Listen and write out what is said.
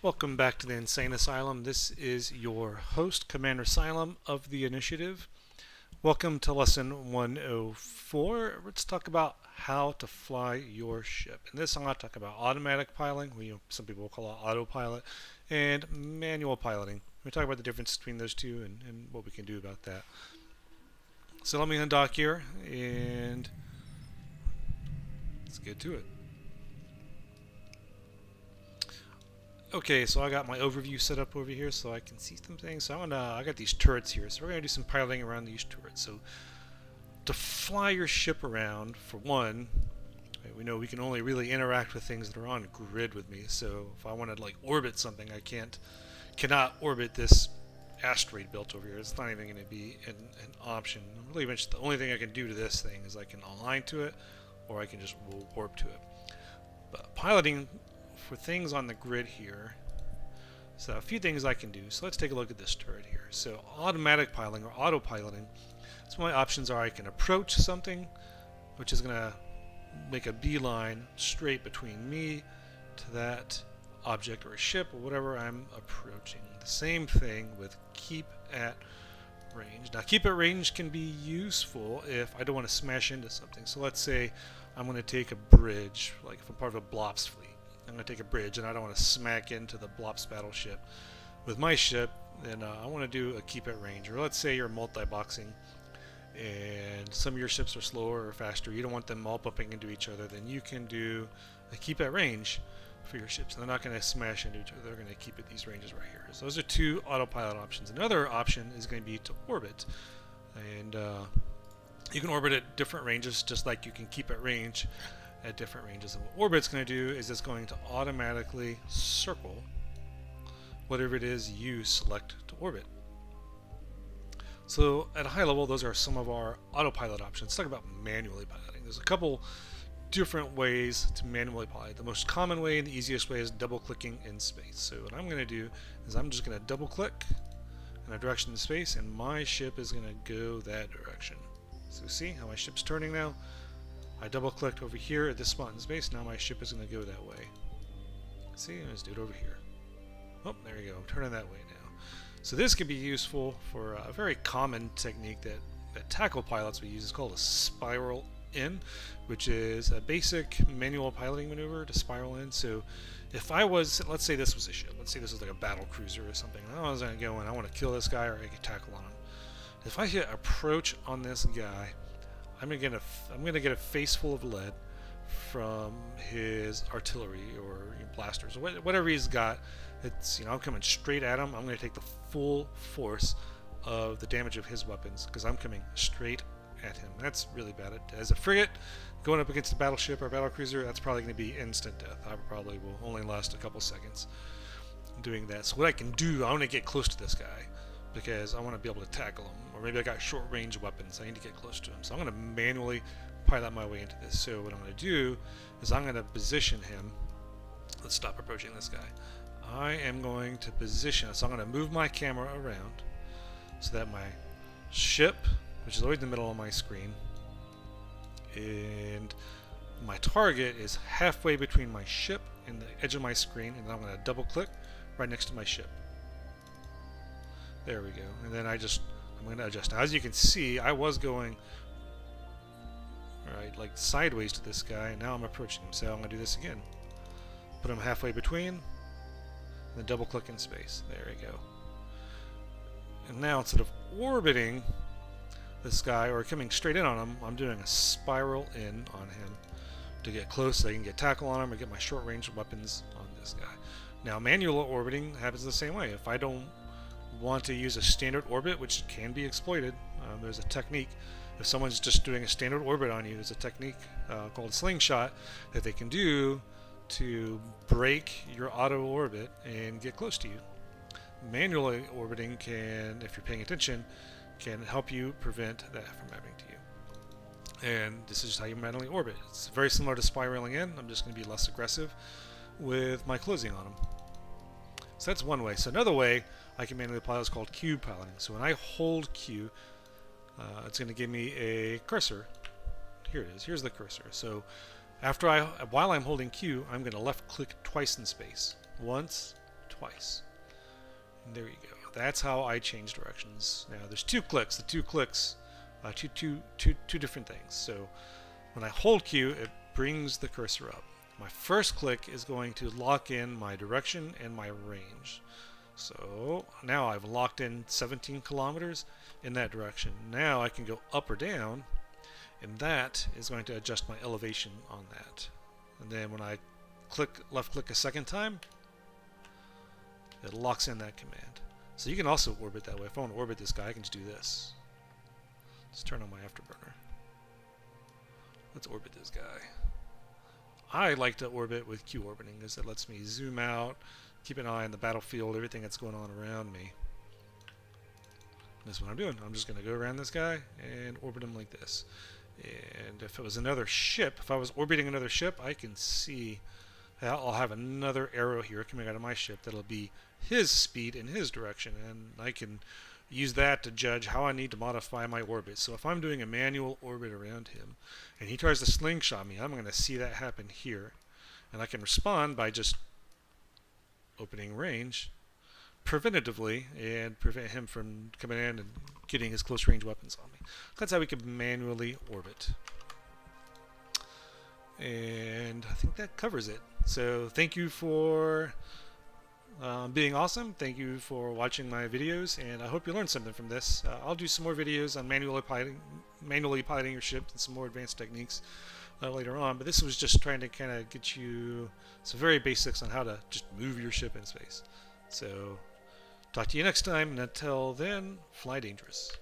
Welcome back to the Insane Asylum. This is your host, Commander Asylum of the Initiative. Welcome to Lesson 104. Let's talk about how to fly your ship. In this, I'm going to talk about automatic piloting, some people will call it autopilot, and manual piloting. We'll talk about the difference between those two and what we can do about that. So let me undock here, and let's get to it. Okay, so I got my overview set up over here so I can see some things. So I got these turrets here, so we're going to do some piloting around these turrets. So to fly your ship around, for one, we know we can only really interact with things that are on grid with me. So if I want to like orbit something, I cannot orbit this asteroid belt over here. It's not even going to be an option. Really much the only thing I can do to this thing is I can align to it, or I can just warp to it. But piloting for things on the grid here, so a few things I can do. So let's take a look at this turret here. So automatic piloting or autopiloting, so my options are I can approach something, which is going to make a beeline straight between me to that object or a ship or whatever I'm approaching. The same thing with keep at range. Now keep at range can be useful if I don't want to smash into something. So let's say I'm going to take a bridge, like if I'm part of a Blops fleet. I'm going to take a bridge and I don't want to smack into the Blops battleship with my ship, then I want to do a keep at range. Or let's say you're multi-boxing and some of your ships are slower or faster, you don't want them all bumping into each other, then you can do a keep at range for your ships. And they're not going to smash into each other, they're going to keep at these ranges right here. So those are two autopilot options. Another option is going to be to orbit. And you can orbit at different ranges just like you can keep at range at different ranges. And what orbit's going to do is it's going to automatically circle whatever it is you select to orbit. So at a high level, those are some of our autopilot options. Let's talk about manually piloting. There's a couple different ways to manually pilot. The most common way and the easiest way is double clicking in space. So what I'm going to do is I'm just going to double click in a direction in space and my ship is going to go that direction. So see how my ship's turning now? I double clicked over here at this spot in space, now my ship is going to go that way. See, let's do it over here. Oh, there you go, I'm turning that way now. So this could be useful for a very common technique that tackle pilots will use. It's called a spiral in, which is a basic manual piloting maneuver to spiral in. So if I was, let's say this was a ship, let's say this was like a battle cruiser or something, and I was going to go and I want to kill this guy or I could tackle on him. If I hit approach on this guy, I'm gonna get a face full of lead from his artillery or blasters or whatever he's got. It's I'm coming straight at him. I'm gonna take the full force of the damage of his weapons because I'm coming straight at him. That's really bad. As a frigate going up against a battleship or battle cruiser, that's probably gonna be instant death. I probably will only last a couple seconds doing that. So what I can do, I want to get close to this guy, because I want to be able to tackle him, or maybe I got short range weapons, I need to get close to him. So I'm going to manually pilot my way into this. So what I'm going to do is I'm going to position him. Let's stop approaching this guy. I am going to position, so I'm going to move my camera around so that my ship, which is always in the middle of my screen, and my target is halfway between my ship and the edge of my screen, and then I'm going to double click right next to my ship. There we go. And then I'm going to adjust. Now, as you can see, I was going like sideways to this guy, and now I'm approaching him. So I'm going to do this again. Put him halfway between, and then double click in space. There we go. And now instead of orbiting this guy or coming straight in on him, I'm doing a spiral in on him to get close so I can get tackle on him or get my short range weapons on this guy. Now, manual orbiting happens the same way. If I don't want to use a standard orbit, which can be exploited, there's a technique. If someone's just doing a standard orbit on you, there's a technique called slingshot that they can do to break your auto orbit and get close to you. Manually orbiting can, if you're paying attention, can help you prevent that from happening to you. And this is just how you manually orbit. It's very similar to spiraling in. I'm just going to be less aggressive with my closing on them. So that's one way. So another way I can manually pilot is called cube piloting. So when I hold Q, it's going to give me a cursor. Here it is. Here's the cursor. So while I'm holding Q, I'm going to left click twice in space. Once twice. And there you go. That's how I change directions. Now there's two clicks. The two clicks, two different things. So when I hold Q, it brings the cursor up. My first click is going to lock in my direction and my range. So now I've locked in 17 kilometers in that direction. Now I can go up or down, and that is going to adjust my elevation on that. And then when I left click a second time, it locks in that command. So you can also orbit that way. If I want to orbit this guy, I can just do this. Let's turn on my afterburner. Let's orbit this guy. I like to orbit with Q orbiting because it lets me zoom out, keep an eye on the battlefield, everything that's going on around me. That's what I'm doing. I'm just going to go around this guy and orbit him like this. And if it was another ship, if I was orbiting another ship, I can see I'll have another arrow here coming out of my ship that'll be his speed in his direction, and I can use that to judge how I need to modify my orbit. So if I'm doing a manual orbit around him and he tries to slingshot me, I'm going to see that happen here, and I can respond by just opening range preventatively and prevent him from coming in and getting his close range weapons on me. That's how we can manually orbit. And I think that covers it. So thank you for being awesome. Thank you for watching my videos, and I hope you learned something from this. I'll do some more videos on manually piloting your ship and some more advanced techniques later on, but this was just trying to kind of get you some very basics on how to just move your ship in space. So talk to you next time, and until then, fly dangerous.